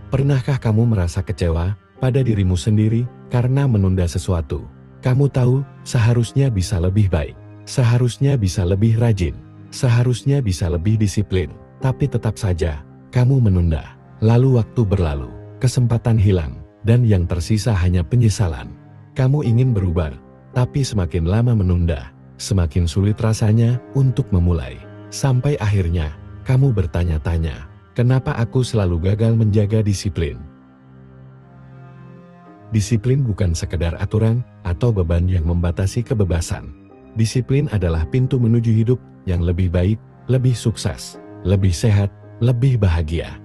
Pernahkah kamu merasa kecewa pada dirimu sendiri karena menunda sesuatu? Kamu tahu, seharusnya bisa lebih baik, seharusnya bisa lebih rajin, seharusnya bisa lebih disiplin, tapi tetap saja kamu menunda. Lalu waktu berlalu, kesempatan hilang, dan yang tersisa hanya penyesalan. Kamu ingin berubah, tapi semakin lama menunda, semakin sulit rasanya untuk memulai. Sampai akhirnya, kamu bertanya-tanya, kenapa aku selalu gagal menjaga disiplin? Disiplin bukan sekedar aturan atau beban yang membatasi kebebasan. Disiplin adalah pintu menuju hidup yang lebih baik, lebih sukses, lebih sehat, lebih bahagia.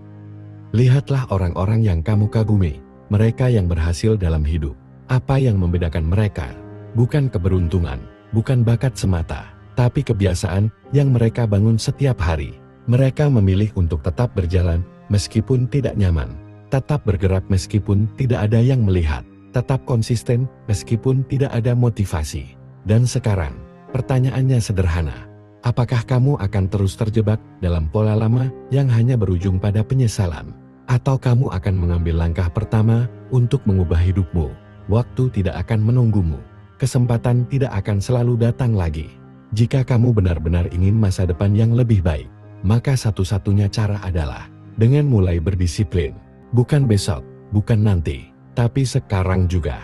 Lihatlah orang-orang yang kamu kagumi, mereka yang berhasil dalam hidup. Apa yang membedakan mereka? Bukan keberuntungan, bukan bakat semata, tapi kebiasaan yang mereka bangun setiap hari. Mereka memilih untuk tetap berjalan meskipun tidak nyaman, tetap bergerak meskipun tidak ada yang melihat, tetap konsisten meskipun tidak ada motivasi. Dan sekarang, pertanyaannya sederhana. Apakah kamu akan terus terjebak dalam pola lama yang hanya berujung pada penyesalan? Atau kamu akan mengambil langkah pertama untuk mengubah hidupmu? Waktu tidak akan menunggumu. Kesempatan tidak akan selalu datang lagi. Jika kamu benar-benar ingin masa depan yang lebih baik, maka satu-satunya cara adalah dengan mulai berdisiplin. Bukan besok, bukan nanti, tapi sekarang juga.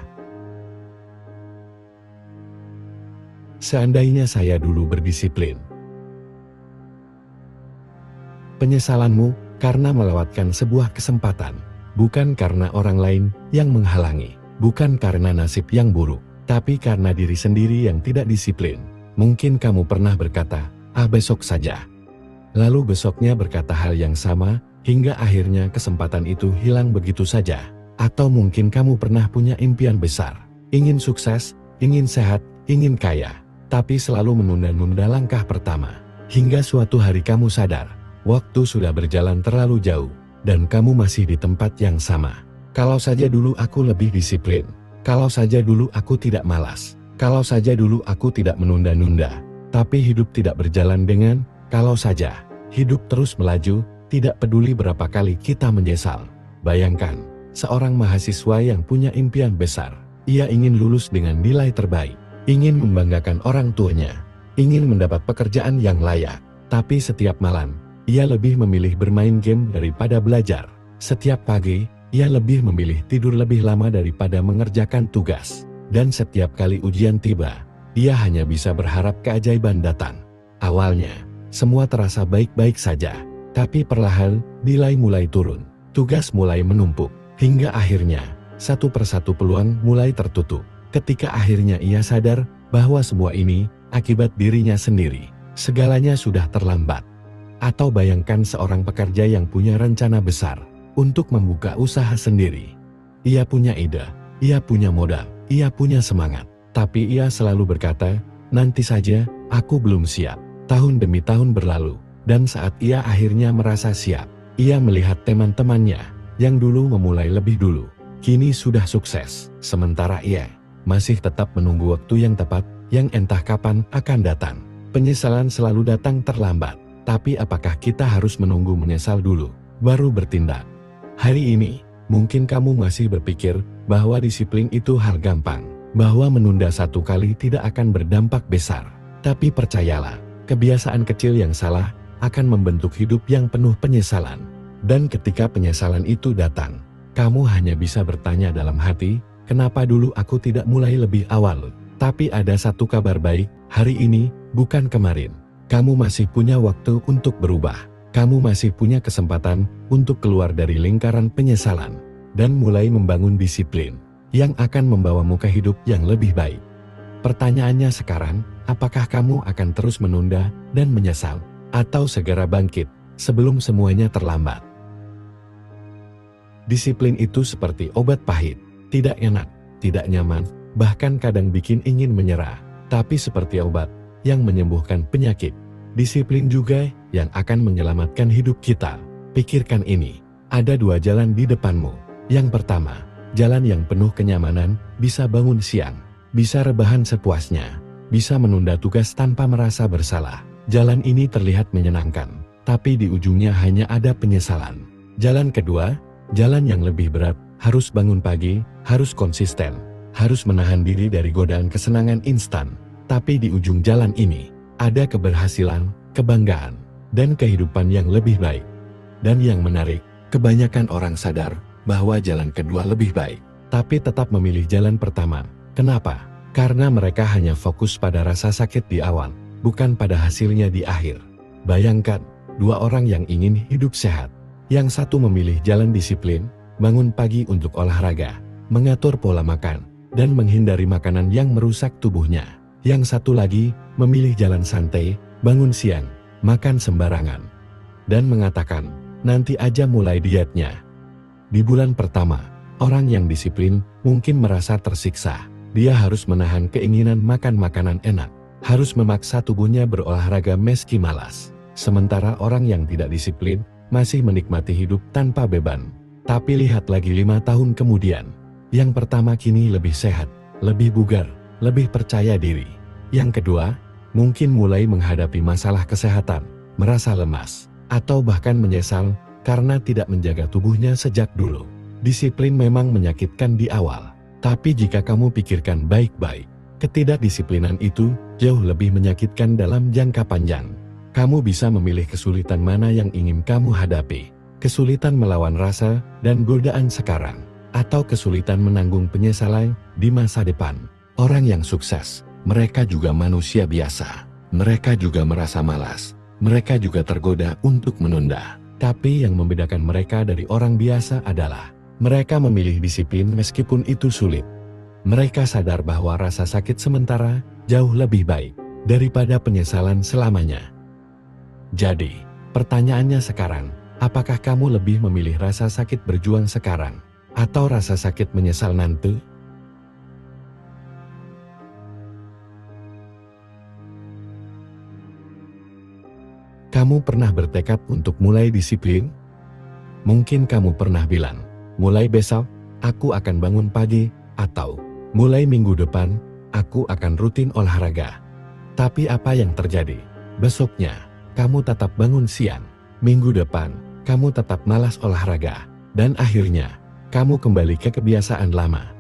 Seandainya saya dulu berdisiplin. Penyesalanmu karena melewatkan sebuah kesempatan, bukan karena orang lain yang menghalangi, bukan karena nasib yang buruk, tapi karena diri sendiri yang tidak disiplin. Mungkin kamu pernah berkata, besok saja. Lalu besoknya berkata hal yang sama, hingga akhirnya kesempatan itu hilang begitu saja. Atau mungkin kamu pernah punya impian besar, ingin sukses, ingin sehat, ingin kaya, tapi selalu menunda-nunda langkah pertama. Hingga suatu hari kamu sadar, waktu sudah berjalan terlalu jauh, dan kamu masih di tempat yang sama. Kalau saja dulu aku lebih disiplin, kalau saja dulu aku tidak malas, kalau saja dulu aku tidak menunda-nunda. Tapi hidup tidak berjalan dengan kalau saja. Hidup terus melaju, tidak peduli berapa kali kita menyesal. Bayangkan, seorang mahasiswa yang punya impian besar. Ia ingin lulus dengan nilai terbaik, ingin membanggakan orang tuanya, ingin mendapat pekerjaan yang layak. Tapi setiap malam, ia lebih memilih bermain game daripada belajar. Setiap pagi, ia lebih memilih tidur lebih lama daripada mengerjakan tugas. Dan setiap kali ujian tiba, ia hanya bisa berharap keajaiban datang. Awalnya, semua terasa baik-baik saja. Tapi perlahan, nilai mulai turun. Tugas mulai menumpuk. Hingga akhirnya, satu persatu peluang mulai tertutup. Ketika akhirnya ia sadar bahwa semua ini akibat dirinya sendiri. Segalanya sudah terlambat. Atau bayangkan seorang pekerja yang punya rencana besar untuk membuka usaha sendiri. Ia punya ide, ia punya modal, ia punya semangat. Tapi ia selalu berkata, nanti saja, aku belum siap. Tahun demi tahun berlalu, dan saat ia akhirnya merasa siap, ia melihat teman-temannya yang dulu memulai lebih dulu, kini sudah sukses. Sementara ia masih tetap menunggu waktu yang tepat, yang entah kapan akan datang. Penyesalan selalu datang terlambat. Tapi apakah kita harus menunggu menyesal dulu, baru bertindak? Hari ini, mungkin kamu masih berpikir bahwa disiplin itu hal gampang, bahwa menunda satu kali tidak akan berdampak besar. Tapi percayalah, kebiasaan kecil yang salah akan membentuk hidup yang penuh penyesalan. Dan ketika penyesalan itu datang, kamu hanya bisa bertanya dalam hati, kenapa dulu aku tidak mulai lebih awal? Tapi ada satu kabar baik, hari ini, bukan kemarin. Kamu masih punya waktu untuk berubah. Kamu masih punya kesempatan untuk keluar dari lingkaran penyesalan dan mulai membangun disiplin yang akan membawamu ke hidup yang lebih baik. Pertanyaannya sekarang, apakah kamu akan terus menunda dan menyesal atau segera bangkit sebelum semuanya terlambat? Disiplin itu seperti obat pahit, tidak enak, tidak nyaman, bahkan kadang bikin ingin menyerah, tapi seperti obat yang menyembuhkan penyakit. Disiplin juga yang akan menyelamatkan hidup kita. Pikirkan ini, ada dua jalan di depanmu. Yang pertama, jalan yang penuh kenyamanan, bisa bangun siang, bisa rebahan sepuasnya, bisa menunda tugas tanpa merasa bersalah. Jalan ini terlihat menyenangkan, tapi di ujungnya hanya ada penyesalan. Jalan kedua, Jalan yang lebih berat, harus bangun pagi, harus konsisten, harus menahan diri dari godaan kesenangan instan. Tapi di ujung jalan ini, ada keberhasilan, kebanggaan, dan kehidupan yang lebih baik. Dan yang menarik, kebanyakan orang sadar bahwa jalan kedua lebih baik, tapi tetap memilih jalan pertama. Kenapa? Karena mereka hanya fokus pada rasa sakit di awal, bukan pada hasilnya di akhir. Bayangkan, dua orang yang ingin hidup sehat. Yang satu memilih jalan disiplin, bangun pagi untuk olahraga, mengatur pola makan, dan menghindari makanan yang merusak tubuhnya. Yang satu lagi memilih jalan santai, bangun siang, makan sembarangan, dan mengatakan, nanti aja mulai dietnya. Di bulan pertama, orang yang disiplin mungkin merasa tersiksa. Dia harus menahan keinginan makan makanan enak, harus memaksa tubuhnya berolahraga meski malas. Sementara orang yang tidak disiplin masih menikmati hidup tanpa beban. Tapi lihat lagi 5 tahun kemudian, yang pertama kini lebih sehat, lebih bugar, lebih percaya diri. Yang kedua, mungkin mulai menghadapi masalah kesehatan, merasa lemas, atau bahkan menyesal karena tidak menjaga tubuhnya sejak dulu. Disiplin memang menyakitkan di awal. Tapi jika kamu pikirkan baik-baik, ketidakdisiplinan itu jauh lebih menyakitkan dalam jangka panjang. Kamu bisa memilih kesulitan mana yang ingin kamu hadapi. Kesulitan melawan rasa dan godaan sekarang, atau kesulitan menanggung penyesalan di masa depan. Orang yang sukses, mereka juga manusia biasa. Mereka juga merasa malas. Mereka juga tergoda untuk menunda. Tapi yang membedakan mereka dari orang biasa adalah mereka memilih disiplin meskipun itu sulit. Mereka sadar bahwa rasa sakit sementara jauh lebih baik daripada penyesalan selamanya. Jadi, pertanyaannya sekarang, apakah kamu lebih memilih rasa sakit berjuang sekarang, atau rasa sakit menyesal nanti? Kamu pernah bertekad untuk mulai disiplin? Mungkin kamu pernah bilang, mulai besok, aku akan bangun pagi, atau mulai minggu depan, aku akan rutin olahraga. Tapi apa yang terjadi? Besoknya, kamu tetap bangun siang. Minggu depan, kamu tetap malas olahraga. Dan akhirnya, kamu kembali ke kebiasaan lama.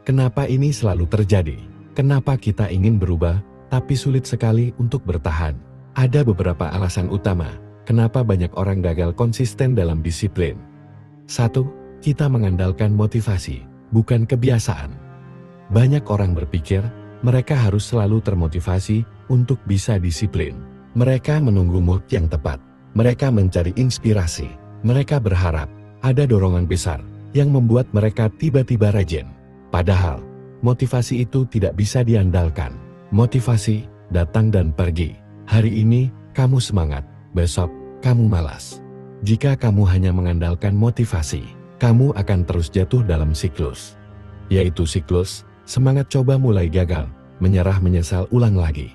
Kenapa ini selalu terjadi? Kenapa kita ingin berubah, tapi sulit sekali untuk bertahan? Ada beberapa alasan utama, kenapa banyak orang gagal konsisten dalam disiplin. 1. Kita mengandalkan motivasi, bukan kebiasaan. Banyak orang berpikir, mereka harus selalu termotivasi untuk bisa disiplin. Mereka menunggu mood yang tepat. Mereka mencari inspirasi. Mereka berharap ada dorongan besar yang membuat mereka tiba-tiba rajin. Padahal, motivasi itu tidak bisa diandalkan. Motivasi datang dan pergi. Hari ini, kamu semangat. Besok, kamu malas. Jika kamu hanya mengandalkan motivasi, kamu akan terus jatuh dalam siklus. Yaitu siklus, semangat coba mulai gagal, menyerah menyesal ulang lagi.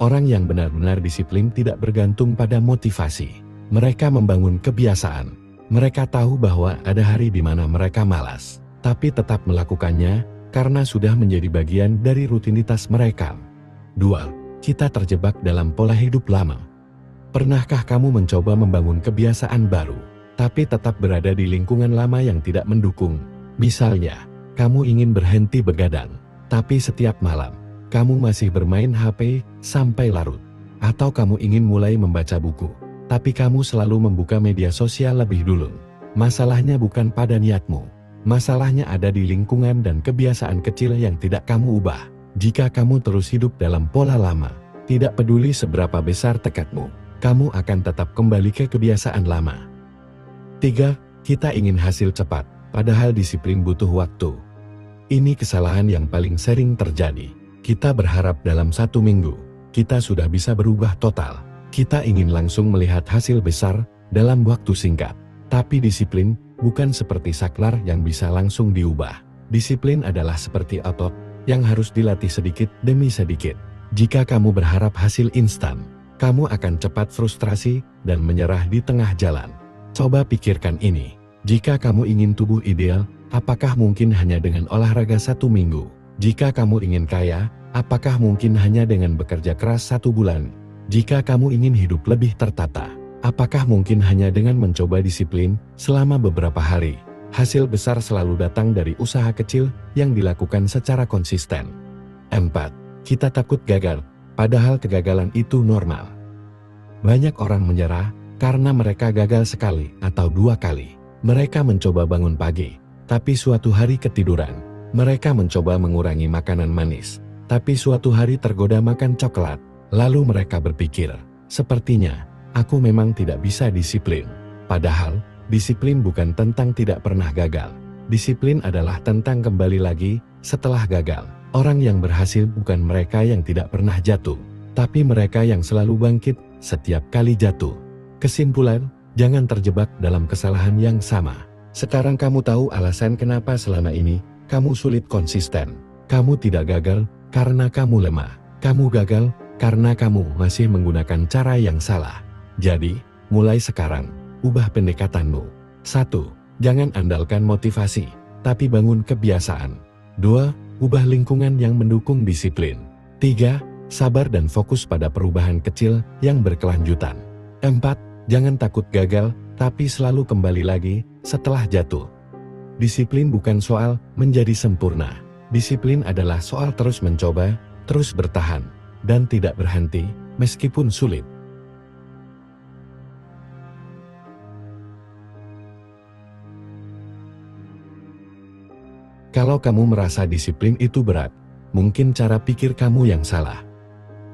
Orang yang benar-benar disiplin tidak bergantung pada motivasi. Mereka membangun kebiasaan. Mereka tahu bahwa ada hari di mana mereka malas, tapi tetap melakukannya karena sudah menjadi bagian dari rutinitas mereka. 2. Kita terjebak dalam pola hidup lama. Pernahkah kamu mencoba membangun kebiasaan baru, tapi tetap berada di lingkungan lama yang tidak mendukung? Misalnya, kamu ingin berhenti begadang, tapi setiap malam, kamu masih bermain HP sampai larut. Atau kamu ingin mulai membaca buku, tapi kamu selalu membuka media sosial lebih dulu. Masalahnya bukan pada niatmu. Masalahnya ada di lingkungan dan kebiasaan kecil yang tidak kamu ubah. Jika kamu terus hidup dalam pola lama, tidak peduli seberapa besar tekadmu, kamu akan tetap kembali ke kebiasaan lama. 3. Kita ingin hasil cepat, padahal disiplin butuh waktu. Ini kesalahan yang paling sering terjadi. Kita berharap dalam 1 minggu, kita sudah bisa berubah total. Kita ingin langsung melihat hasil besar dalam waktu singkat. Tapi disiplin bukan seperti saklar yang bisa langsung diubah. Disiplin adalah seperti otot yang harus dilatih sedikit demi sedikit. Jika kamu berharap hasil instan, kamu akan cepat frustrasi dan menyerah di tengah jalan. Coba pikirkan ini. Jika kamu ingin tubuh ideal, apakah mungkin hanya dengan olahraga 1 minggu? Jika kamu ingin kaya, apakah mungkin hanya dengan bekerja keras 1 bulan? Jika kamu ingin hidup lebih tertata, apakah mungkin hanya dengan mencoba disiplin selama beberapa hari? Hasil besar selalu datang dari usaha kecil yang dilakukan secara konsisten. 4. Kita takut gagal, padahal kegagalan itu normal. Banyak orang menyerah karena mereka gagal sekali atau 2 kali. Mereka mencoba bangun pagi, tapi suatu hari ketiduran. Mereka mencoba mengurangi makanan manis, tapi suatu hari tergoda makan coklat. Lalu mereka berpikir, sepertinya aku memang tidak bisa disiplin. Padahal, disiplin bukan tentang tidak pernah gagal. Disiplin adalah tentang kembali lagi setelah gagal. Orang yang berhasil bukan mereka yang tidak pernah jatuh, tapi mereka yang selalu bangkit setiap kali jatuh. Kesimpulan, jangan terjebak dalam kesalahan yang sama. Sekarang kamu tahu alasan kenapa selama ini kamu sulit konsisten. Kamu tidak gagal karena kamu lemah. Kamu gagal karena kamu masih menggunakan cara yang salah. Jadi, mulai sekarang, ubah pendekatanmu. 1. Jangan andalkan motivasi, tapi bangun kebiasaan. 2. Ubah lingkungan yang mendukung disiplin. 3. Sabar dan fokus pada perubahan kecil yang berkelanjutan. 4. Jangan takut gagal, tapi selalu kembali lagi setelah jatuh. Disiplin bukan soal menjadi sempurna. Disiplin adalah soal terus mencoba, terus bertahan, dan tidak berhenti meskipun sulit. Kalau kamu merasa disiplin itu berat, mungkin cara pikir kamu yang salah.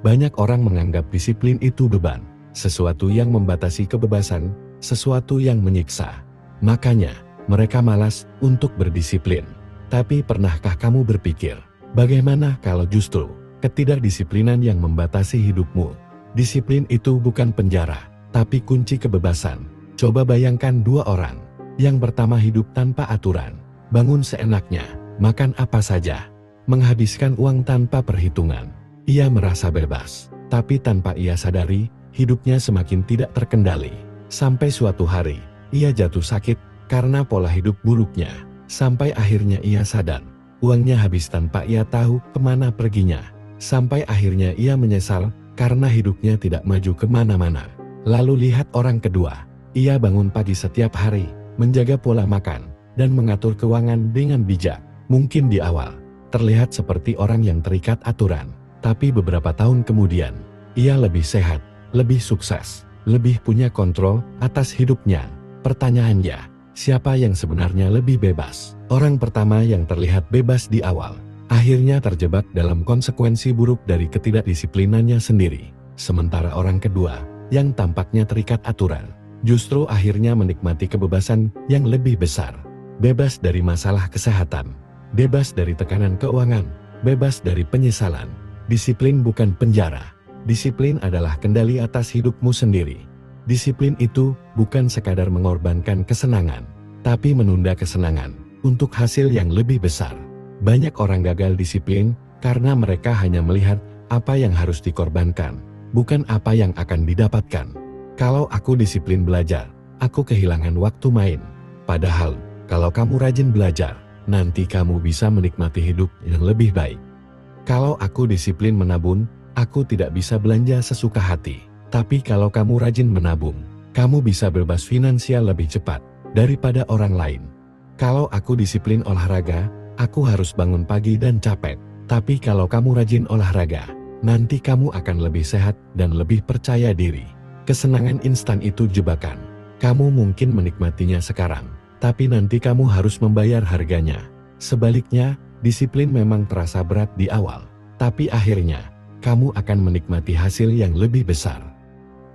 Banyak orang menganggap disiplin itu beban, sesuatu yang membatasi kebebasan, sesuatu yang menyiksa. Makanya, mereka malas untuk berdisiplin. Tapi pernahkah kamu berpikir, bagaimana kalau justru ketidakdisiplinan yang membatasi hidupmu? Disiplin itu bukan penjara, tapi kunci kebebasan. Coba bayangkan 2 orang. Yang pertama hidup tanpa aturan, bangun seenaknya, makan apa saja, menghabiskan uang tanpa perhitungan. Ia merasa bebas, tapi tanpa ia sadari, hidupnya semakin tidak terkendali. Sampai suatu hari, ia jatuh sakit karena pola hidup buruknya. Sampai akhirnya ia sadar, uangnya habis tanpa ia tahu kemana perginya. Sampai akhirnya ia menyesal karena hidupnya tidak maju kemana-mana. Lalu lihat orang kedua, ia bangun pagi setiap hari, menjaga pola makan, dan mengatur keuangan dengan bijak. Mungkin di awal, terlihat seperti orang yang terikat aturan. Tapi beberapa tahun kemudian, ia lebih sehat, lebih sukses, lebih punya kontrol atas hidupnya. Pertanyaannya, siapa yang sebenarnya lebih bebas? Orang pertama yang terlihat bebas di awal, akhirnya terjebak dalam konsekuensi buruk dari ketidakdisiplinannya sendiri. Sementara orang kedua, yang tampaknya terikat aturan, justru akhirnya menikmati kebebasan yang lebih besar. Bebas dari masalah kesehatan, bebas dari tekanan keuangan, bebas dari penyesalan. Disiplin bukan penjara. Disiplin adalah kendali atas hidupmu sendiri. Disiplin itu bukan sekadar mengorbankan kesenangan, tapi menunda kesenangan untuk hasil yang lebih besar. Banyak orang gagal disiplin karena mereka hanya melihat apa yang harus dikorbankan, bukan apa yang akan didapatkan. Kalau aku disiplin belajar, aku kehilangan waktu main. Padahal, kalau kamu rajin belajar, nanti kamu bisa menikmati hidup yang lebih baik. Kalau aku disiplin menabung, aku tidak bisa belanja sesuka hati. Tapi kalau kamu rajin menabung, kamu bisa bebas finansial lebih cepat daripada orang lain. Kalau aku disiplin olahraga, aku harus bangun pagi dan capek. Tapi kalau kamu rajin olahraga, nanti kamu akan lebih sehat dan lebih percaya diri. Kesenangan instan itu jebakan. Kamu mungkin menikmatinya sekarang, tapi nanti kamu harus membayar harganya. Sebaliknya, disiplin memang terasa berat di awal, tapi akhirnya, kamu akan menikmati hasil yang lebih besar.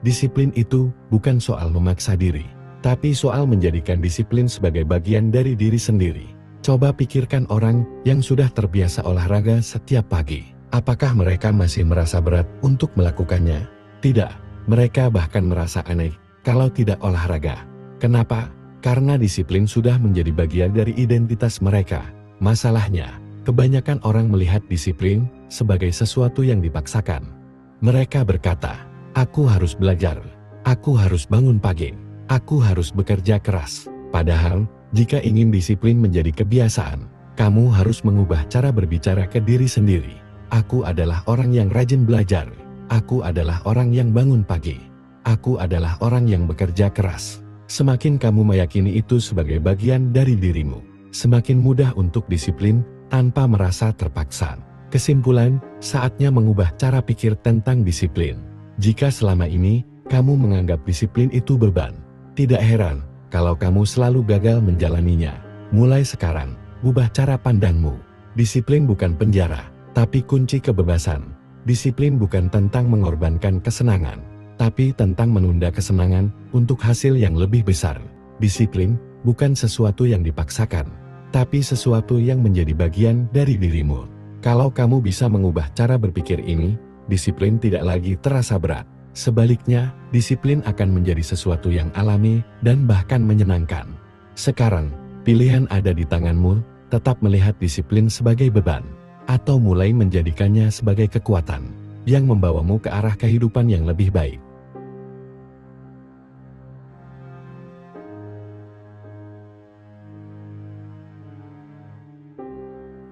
Disiplin itu bukan soal memaksa diri, tapi soal menjadikan disiplin sebagai bagian dari diri sendiri. Coba pikirkan orang yang sudah terbiasa olahraga setiap pagi. Apakah mereka masih merasa berat untuk melakukannya? Tidak, mereka bahkan merasa aneh kalau tidak olahraga. Kenapa? Karena disiplin sudah menjadi bagian dari identitas mereka. Masalahnya, kebanyakan orang melihat disiplin sebagai sesuatu yang dipaksakan. Mereka berkata, aku harus belajar, aku harus bangun pagi, aku harus bekerja keras. Padahal, jika ingin disiplin menjadi kebiasaan, kamu harus mengubah cara berbicara ke diri sendiri. Aku adalah orang yang rajin belajar, aku adalah orang yang bangun pagi, aku adalah orang yang bekerja keras. Semakin kamu meyakini itu sebagai bagian dari dirimu, semakin mudah untuk disiplin tanpa merasa terpaksa. Kesimpulan, saatnya mengubah cara pikir tentang disiplin. Jika selama ini kamu menganggap disiplin itu beban, tidak heran kalau kamu selalu gagal menjalaninya. Mulai sekarang, ubah cara pandangmu. Disiplin bukan penjara, tapi kunci kebebasan. Disiplin bukan tentang mengorbankan kesenangan, tapi tentang menunda kesenangan untuk hasil yang lebih besar. Disiplin bukan sesuatu yang dipaksakan, tapi sesuatu yang menjadi bagian dari dirimu. Kalau kamu bisa mengubah cara berpikir ini, disiplin tidak lagi terasa berat. Sebaliknya, disiplin akan menjadi sesuatu yang alami dan bahkan menyenangkan. Sekarang, pilihan ada di tanganmu, tetap melihat disiplin sebagai beban, atau mulai menjadikannya sebagai kekuatan yang membawamu ke arah kehidupan yang lebih baik.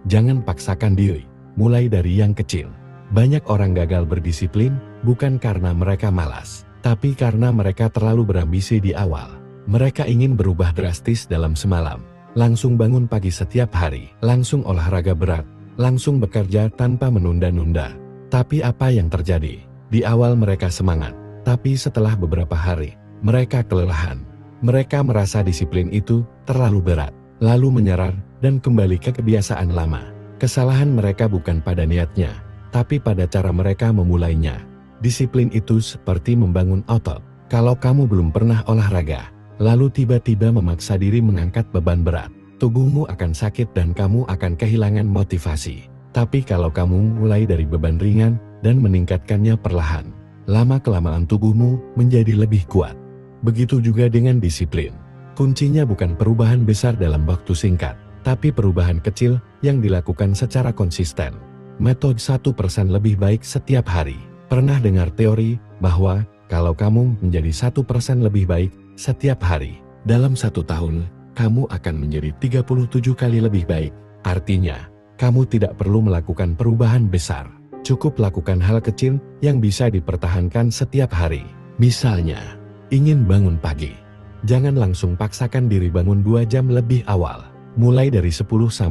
Jangan paksakan diri, mulai dari yang kecil. Banyak orang gagal berdisiplin bukan karena mereka malas, tapi karena mereka terlalu berambisi di awal. Mereka ingin berubah drastis dalam semalam, langsung bangun pagi setiap hari, langsung olahraga berat, langsung bekerja tanpa menunda-nunda. Tapi apa yang terjadi? Di awal mereka semangat, tapi setelah beberapa hari, mereka kelelahan. Mereka merasa disiplin itu terlalu berat, lalu menyerah dan kembali ke kebiasaan lama. Kesalahan mereka bukan pada niatnya, tapi pada cara mereka memulainya. Disiplin itu seperti membangun otot. Kalau kamu belum pernah olahraga, lalu tiba-tiba memaksa diri mengangkat beban berat, tubuhmu akan sakit dan kamu akan kehilangan motivasi. Tapi kalau kamu mulai dari beban ringan dan meningkatkannya perlahan, lama-kelamaan tubuhmu menjadi lebih kuat. Begitu juga dengan disiplin. Kuncinya bukan perubahan besar dalam waktu singkat, tapi perubahan kecil yang dilakukan secara konsisten. Metode 1% lebih baik setiap hari. Pernah dengar teori bahwa kalau kamu menjadi 1% lebih baik setiap hari, dalam 1 tahun, kamu akan menjadi 37 kali lebih baik. Artinya, kamu tidak perlu melakukan perubahan besar. Cukup lakukan hal kecil yang bisa dipertahankan setiap hari. Misalnya, ingin bangun pagi. Jangan langsung paksakan diri bangun 2 jam lebih awal. Mulai dari 10-15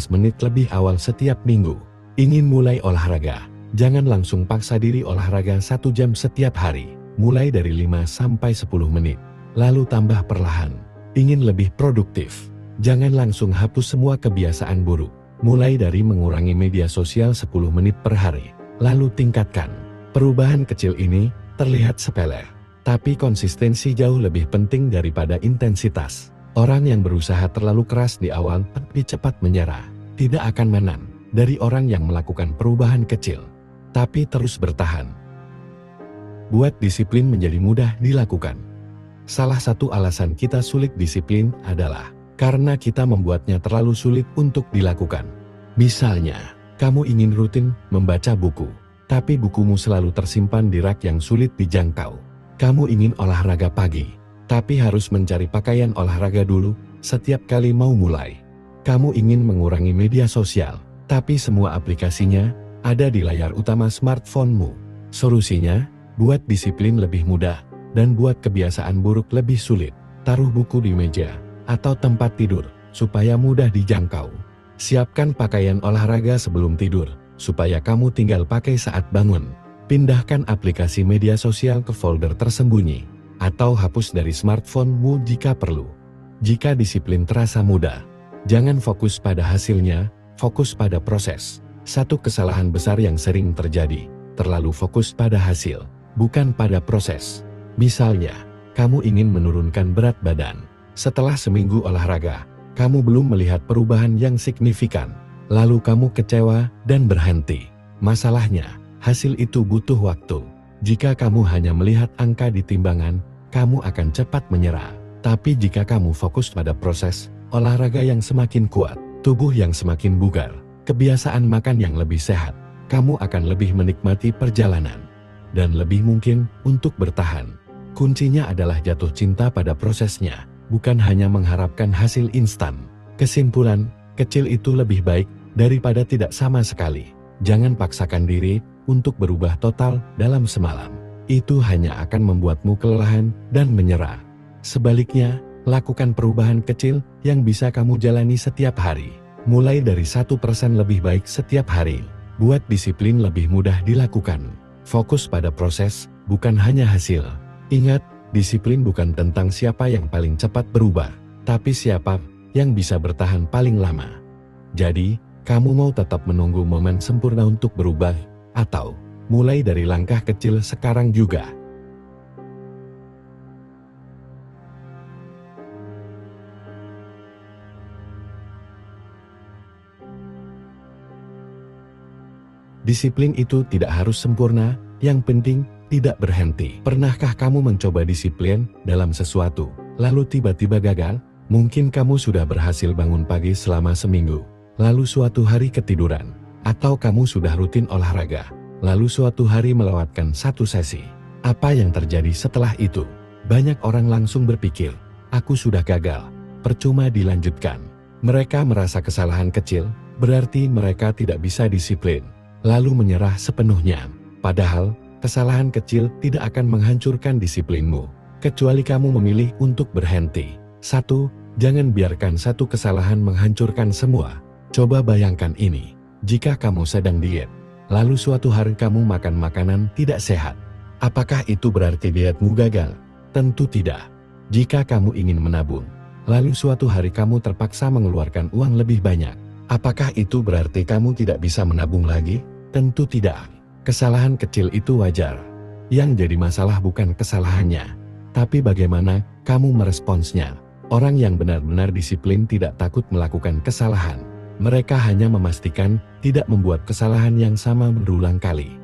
menit lebih awal setiap minggu. Ingin mulai olahraga, jangan langsung paksa diri olahraga 1 jam setiap hari. Mulai dari 5-10 menit, lalu tambah perlahan. Ingin lebih produktif, jangan langsung hapus semua kebiasaan buruk. Mulai dari mengurangi media sosial 10 menit per hari, lalu tingkatkan. Perubahan kecil ini terlihat sepele, tapi konsistensi jauh lebih penting daripada intensitas. Orang yang berusaha terlalu keras di awal tapi cepat menyerah, tidak akan menang dari orang yang melakukan perubahan kecil, tapi terus bertahan. Buat disiplin menjadi mudah dilakukan. Salah satu alasan kita sulit disiplin adalah karena kita membuatnya terlalu sulit untuk dilakukan. Misalnya, kamu ingin rutin membaca buku, tapi bukumu selalu tersimpan di rak yang sulit dijangkau. Kamu ingin olahraga pagi, tapi harus mencari pakaian olahraga dulu setiap kali mau mulai. Kamu ingin mengurangi media sosial, tapi semua aplikasinya ada di layar utama smartphone-mu. Solusinya, buat disiplin lebih mudah dan buat kebiasaan buruk lebih sulit. Taruh buku di meja atau tempat tidur supaya mudah dijangkau. Siapkan pakaian olahraga sebelum tidur supaya kamu tinggal pakai saat bangun. Pindahkan aplikasi media sosial ke folder tersembunyi atau hapus dari smartphone-mu jika perlu. Jika disiplin terasa mudah, jangan fokus pada hasilnya, fokus pada proses. Satu kesalahan besar yang sering terjadi, terlalu fokus pada hasil, bukan pada proses. Misalnya, kamu ingin menurunkan berat badan. Setelah seminggu olahraga, kamu belum melihat perubahan yang signifikan. Lalu kamu kecewa dan berhenti. Masalahnya, hasil itu butuh waktu. Jika kamu hanya melihat angka di timbangan, kamu akan cepat menyerah. Tapi jika kamu fokus pada proses, olahraga yang semakin kuat, tubuh yang semakin bugar, kebiasaan makan yang lebih sehat, kamu akan lebih menikmati perjalanan dan lebih mungkin untuk bertahan. Kuncinya adalah jatuh cinta pada prosesnya, bukan hanya mengharapkan hasil instan. Kesimpulan, kecil itu lebih baik daripada tidak sama sekali. Jangan paksakan diri untuk berubah total dalam semalam. Itu hanya akan membuatmu kelelahan dan menyerah. Sebaliknya, lakukan perubahan kecil yang bisa kamu jalani setiap hari. Mulai dari 1% lebih baik setiap hari. Buat disiplin lebih mudah dilakukan. Fokus pada proses, bukan hanya hasil. Ingat, disiplin bukan tentang siapa yang paling cepat berubah, tapi siapa yang bisa bertahan paling lama. Jadi, kamu mau tetap menunggu momen sempurna untuk berubah, atau mulai dari langkah kecil sekarang juga? Disiplin itu tidak harus sempurna, yang penting tidak berhenti. Pernahkah kamu mencoba disiplin dalam sesuatu, lalu tiba-tiba gagal? Mungkin kamu sudah berhasil bangun pagi selama seminggu, lalu suatu hari ketiduran. Atau kamu sudah rutin olahraga, lalu suatu hari melewatkan satu sesi. Apa yang terjadi setelah itu? Banyak orang langsung berpikir, aku sudah gagal, percuma dilanjutkan. Mereka merasa kesalahan kecil, berarti mereka tidak bisa disiplin, lalu menyerah sepenuhnya. Padahal, kesalahan kecil tidak akan menghancurkan disiplinmu, kecuali kamu memilih untuk berhenti. 1. Jangan biarkan satu kesalahan menghancurkan semua. Coba bayangkan ini, jika kamu sedang diet, lalu suatu hari kamu makan makanan tidak sehat. Apakah itu berarti dietmu gagal? Tentu tidak. Jika kamu ingin menabung, lalu suatu hari kamu terpaksa mengeluarkan uang lebih banyak, apakah itu berarti kamu tidak bisa menabung lagi? Tentu tidak. Kesalahan kecil itu wajar. Yang jadi masalah bukan kesalahannya, tapi bagaimana kamu meresponsnya. Orang yang benar-benar disiplin tidak takut melakukan kesalahan. Mereka hanya memastikan tidak membuat kesalahan yang sama berulang kali.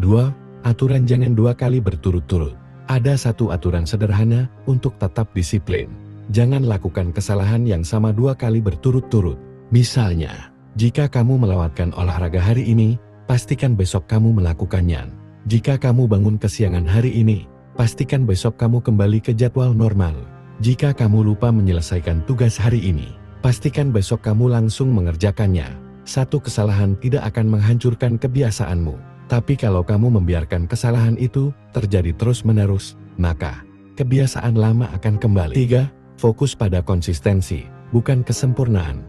2. Aturan jangan 2 kali berturut-turut. Ada satu aturan sederhana untuk tetap disiplin. Jangan lakukan kesalahan yang sama 2 kali berturut-turut. Misalnya, jika kamu melewatkan olahraga hari ini, pastikan besok kamu melakukannya. Jika kamu bangun kesiangan hari ini, pastikan besok kamu kembali ke jadwal normal. Jika kamu lupa menyelesaikan tugas hari ini, pastikan besok kamu langsung mengerjakannya. Satu kesalahan tidak akan menghancurkan kebiasaanmu, tapi kalau kamu membiarkan kesalahan itu terjadi terus-menerus, maka kebiasaan lama akan kembali. 3. Fokus pada konsistensi, bukan kesempurnaan.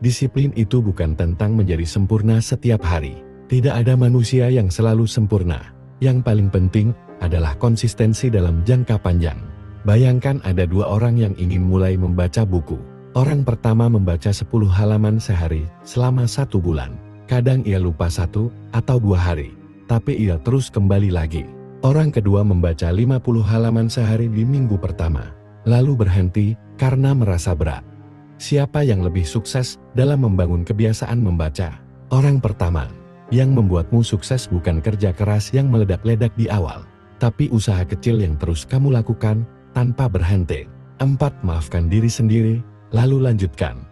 Disiplin itu bukan tentang menjadi sempurna setiap hari. Tidak ada manusia yang selalu sempurna. Yang paling penting adalah konsistensi dalam jangka panjang. Bayangkan ada 2 orang yang ingin mulai membaca buku. Orang pertama membaca 10 halaman sehari selama 1 bulan. Kadang ia lupa 1 atau 2 hari, tapi ia terus kembali lagi. Orang kedua membaca 50 halaman sehari di minggu pertama, lalu berhenti karena merasa berat. Siapa yang lebih sukses dalam membangun kebiasaan membaca? Orang pertama. Yang membuatmu sukses bukan kerja keras yang meledak-ledak di awal, tapi usaha kecil yang terus kamu lakukan tanpa berhenti. 4. Maafkan diri sendiri, lalu lanjutkan.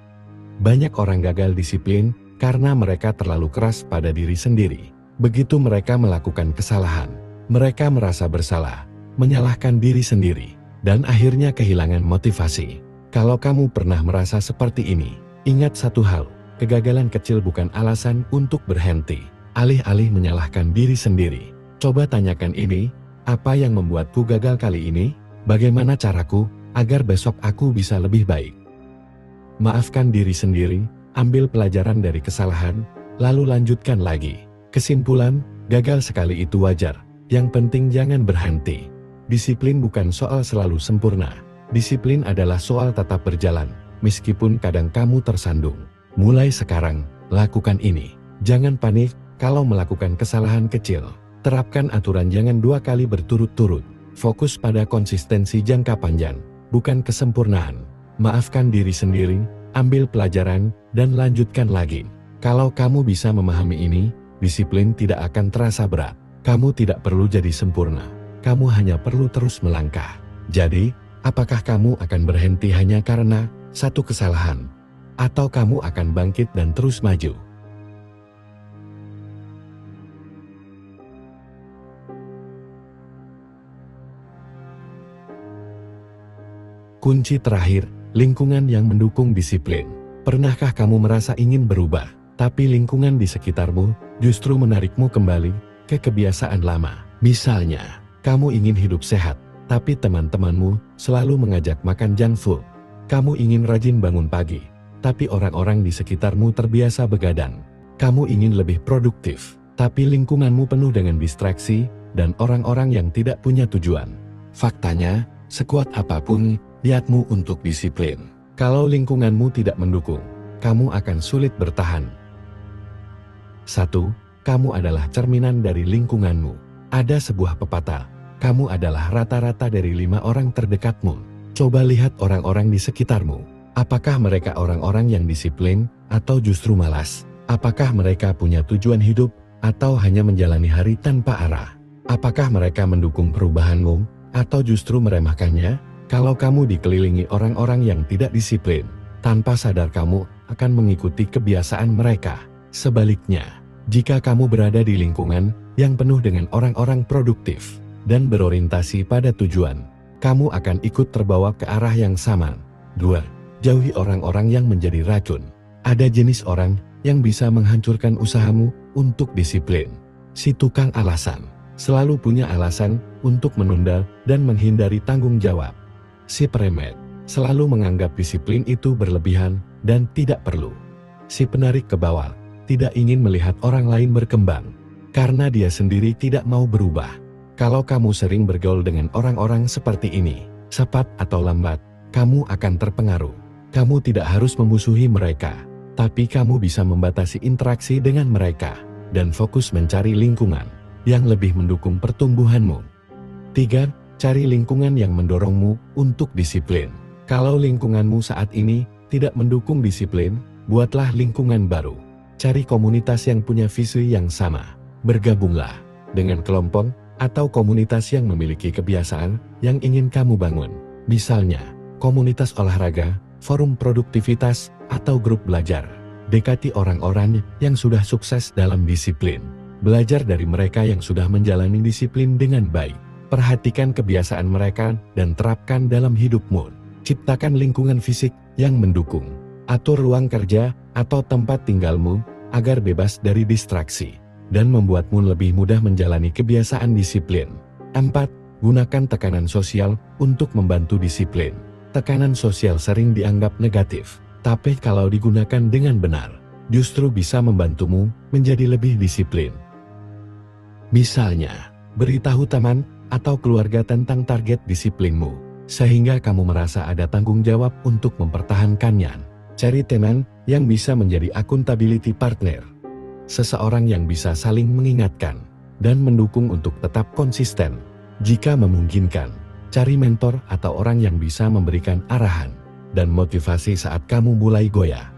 Banyak orang gagal disiplin karena mereka terlalu keras pada diri sendiri. Begitu mereka melakukan kesalahan, mereka merasa bersalah, menyalahkan diri sendiri, dan akhirnya kehilangan motivasi. Kalau kamu pernah merasa seperti ini, ingat satu hal, kegagalan kecil bukan alasan untuk berhenti. Alih-alih menyalahkan diri sendiri, coba tanyakan ini, apa yang membuatku gagal kali ini? Bagaimana caraku agar besok aku bisa lebih baik? Maafkan diri sendiri, ambil pelajaran dari kesalahan, lalu lanjutkan lagi. Kesimpulan, gagal sekali itu wajar, yang penting jangan berhenti. Disiplin bukan soal selalu sempurna. Disiplin adalah soal tetap berjalan, meskipun kadang kamu tersandung. Mulai sekarang, lakukan ini. Jangan panik kalau melakukan kesalahan kecil. Terapkan aturan jangan 2 kali berturut-turut. Fokus pada konsistensi jangka panjang, bukan kesempurnaan. Maafkan diri sendiri, ambil pelajaran, dan lanjutkan lagi. Kalau kamu bisa memahami ini, disiplin tidak akan terasa berat. Kamu tidak perlu jadi sempurna. Kamu hanya perlu terus melangkah. Jadi, apakah kamu akan berhenti hanya karena satu kesalahan? Atau kamu akan bangkit dan terus maju? Kunci terakhir, lingkungan yang mendukung disiplin. Pernahkah kamu merasa ingin berubah, tapi lingkungan di sekitarmu justru menarikmu kembali ke kebiasaan lama? Misalnya, kamu ingin hidup sehat, tapi teman-temanmu selalu mengajak makan junk food. Kamu ingin rajin bangun pagi, tapi orang-orang di sekitarmu terbiasa begadang. Kamu ingin lebih produktif, tapi lingkunganmu penuh dengan distraksi dan orang-orang yang tidak punya tujuan. Faktanya, sekuat apapun niatmu untuk disiplin, kalau lingkunganmu tidak mendukung, kamu akan sulit bertahan. 1. Kamu adalah cerminan dari lingkunganmu. Ada sebuah pepatah, kamu adalah rata-rata dari 5 orang terdekatmu. Coba lihat orang-orang di sekitarmu. Apakah mereka orang-orang yang disiplin atau justru malas? Apakah mereka punya tujuan hidup atau hanya menjalani hari tanpa arah? Apakah mereka mendukung perubahanmu atau justru meremehkannya? Kalau kamu dikelilingi orang-orang yang tidak disiplin, tanpa sadar kamu akan mengikuti kebiasaan mereka. Sebaliknya, jika kamu berada di lingkungan yang penuh dengan orang-orang produktif dan berorientasi pada tujuan, kamu akan ikut terbawa ke arah yang sama. 2. Jauhi orang-orang yang menjadi racun. Ada jenis orang yang bisa menghancurkan usahamu untuk disiplin. Si tukang alasan, selalu punya alasan untuk menunda dan menghindari tanggung jawab. Si peremet, selalu menganggap disiplin itu berlebihan dan tidak perlu. Si penarik ke bawah, tidak ingin melihat orang lain berkembang, karena dia sendiri tidak mau berubah. Kalau kamu sering bergaul dengan orang-orang seperti ini, cepat atau lambat, kamu akan terpengaruh. Kamu tidak harus memusuhi mereka, tapi kamu bisa membatasi interaksi dengan mereka, dan fokus mencari lingkungan yang lebih mendukung pertumbuhanmu. 3. Cari lingkungan yang mendorongmu untuk disiplin. Kalau lingkunganmu saat ini tidak mendukung disiplin, buatlah lingkungan baru. Cari komunitas yang punya visi yang sama. Bergabunglah dengan kelompok atau komunitas yang memiliki kebiasaan yang ingin kamu bangun. Misalnya, komunitas olahraga, forum produktivitas, atau grup belajar. Dekati orang-orang yang sudah sukses dalam disiplin. Belajar dari mereka yang sudah menjalani disiplin dengan baik. Perhatikan kebiasaan mereka dan terapkan dalam hidupmu. Ciptakan lingkungan fisik yang mendukung. Atur ruang kerja atau tempat tinggalmu agar bebas dari distraksi dan membuatmu lebih mudah menjalani kebiasaan disiplin. 4. Gunakan tekanan sosial untuk membantu disiplin. Tekanan sosial sering dianggap negatif, tapi kalau digunakan dengan benar, justru bisa membantumu menjadi lebih disiplin. Misalnya, beritahu teman atau keluarga tentang target disiplinmu, sehingga kamu merasa ada tanggung jawab untuk mempertahankannya. Cari teman yang bisa menjadi accountability partner. Seseorang yang bisa saling mengingatkan dan mendukung untuk tetap konsisten. Jika memungkinkan, cari mentor atau orang yang bisa memberikan arahan dan motivasi saat kamu mulai goyah.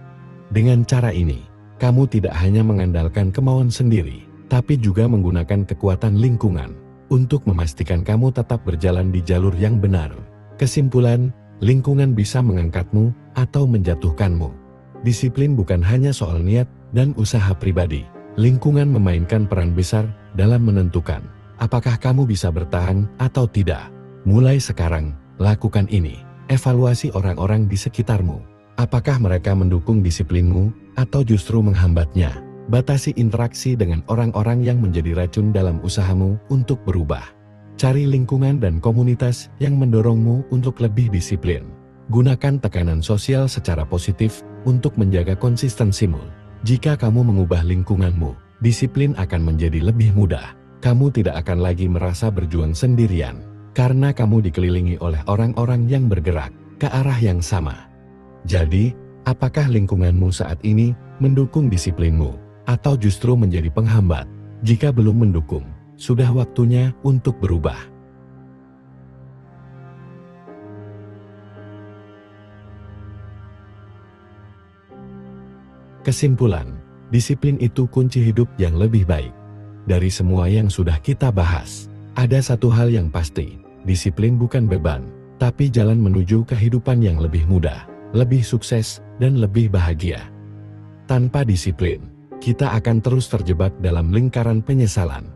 Dengan cara ini, kamu tidak hanya mengandalkan kemauan sendiri, tapi juga menggunakan kekuatan lingkungan untuk memastikan kamu tetap berjalan di jalur yang benar. Kesimpulan, lingkungan bisa mengangkatmu atau menjatuhkanmu. Disiplin bukan hanya soal niat dan usaha pribadi. Lingkungan memainkan peran besar dalam menentukan apakah kamu bisa bertahan atau tidak. Mulai sekarang, lakukan ini. Evaluasi orang-orang di sekitarmu. Apakah mereka mendukung disiplinmu atau justru menghambatnya? Batasi interaksi dengan orang-orang yang menjadi racun dalam usahamu untuk berubah. Cari lingkungan dan komunitas yang mendorongmu untuk lebih disiplin. Gunakan tekanan sosial secara positif untuk menjaga konsistensimu. Jika kamu mengubah lingkunganmu, disiplin akan menjadi lebih mudah. Kamu tidak akan lagi merasa berjuang sendirian, karena kamu dikelilingi oleh orang-orang yang bergerak ke arah yang sama. Jadi, apakah lingkunganmu saat ini mendukung disiplinmu, atau justru menjadi penghambat? Jika belum mendukung, sudah waktunya untuk berubah. Kesimpulan, disiplin itu kunci hidup yang lebih baik. Dari semua yang sudah kita bahas, ada satu hal yang pasti, disiplin bukan beban, tapi jalan menuju kehidupan yang lebih mudah, lebih sukses, dan lebih bahagia. Tanpa disiplin, kita akan terus terjebak dalam lingkaran penyesalan.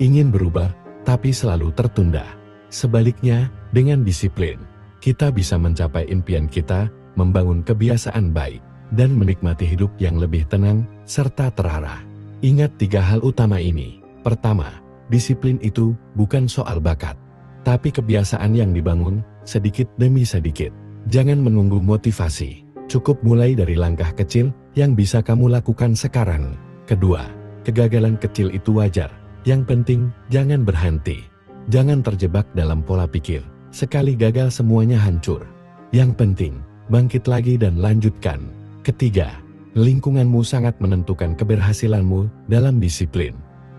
Ingin berubah, tapi selalu tertunda. Sebaliknya, dengan disiplin, kita bisa mencapai impian kita, membangun kebiasaan baik, dan menikmati hidup yang lebih tenang, serta terarah. Ingat 3 hal utama ini. Pertama, disiplin itu bukan soal bakat, tapi kebiasaan yang dibangun sedikit demi sedikit. Jangan menunggu motivasi. Cukup mulai dari langkah kecil yang bisa kamu lakukan sekarang. Kedua, kegagalan kecil itu wajar. Yang penting, jangan berhenti. Jangan terjebak dalam pola pikir. Sekali gagal semuanya hancur. Yang penting, bangkit lagi dan lanjutkan. Ketiga, lingkunganmu sangat menentukan keberhasilanmu dalam disiplin.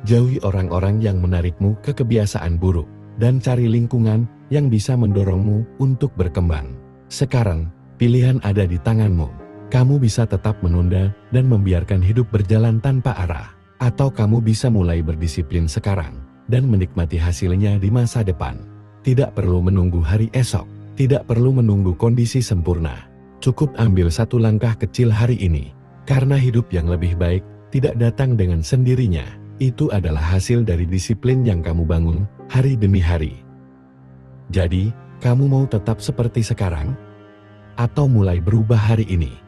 Jauhi orang-orang yang menarikmu ke kebiasaan buruk, dan cari lingkungan yang bisa mendorongmu untuk berkembang. Sekarang, pilihan ada di tanganmu. Kamu bisa tetap menunda dan membiarkan hidup berjalan tanpa arah. Atau kamu bisa mulai berdisiplin sekarang, dan menikmati hasilnya di masa depan. Tidak perlu menunggu hari esok, tidak perlu menunggu kondisi sempurna. Cukup ambil satu langkah kecil hari ini. Karena hidup yang lebih baik tidak datang dengan sendirinya. Itu adalah hasil dari disiplin yang kamu bangun hari demi hari. Jadi, kamu mau tetap seperti sekarang? Atau mulai berubah hari ini?